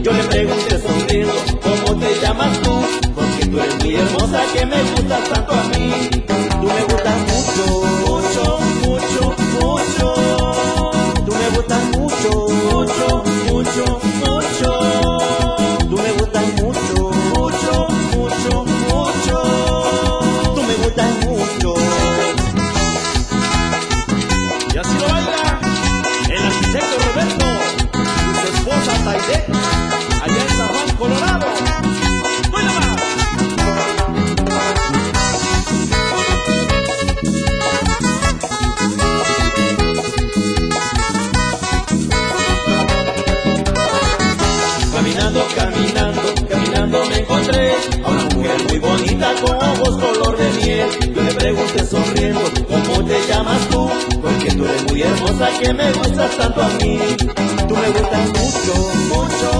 Yo le pregunté sonriendo, ¿cómo te llamas tú? Porque tú eres muy hermosa que me gustas tanto a mí. Tú me gustas mucho, mucho, mucho, mucho. Tú me gustas mucho, mucho, mucho, mucho. Tú me gustas mucho, mucho, mucho, mucho. Tú me gustas mucho. Y así lo baila el arquitecto Roberto y su esposa Taide, allá en San Juan, Colorado. ¡Baila más! Caminando, caminando, caminando me encontré a una mujer muy bonita con ojos color de miel. Yo le pregunté sonriendo, ¿cómo te llamas tú? Porque tú eres muy hermosa que me gustas tanto a mí. Tú me gustas mucho, mucho,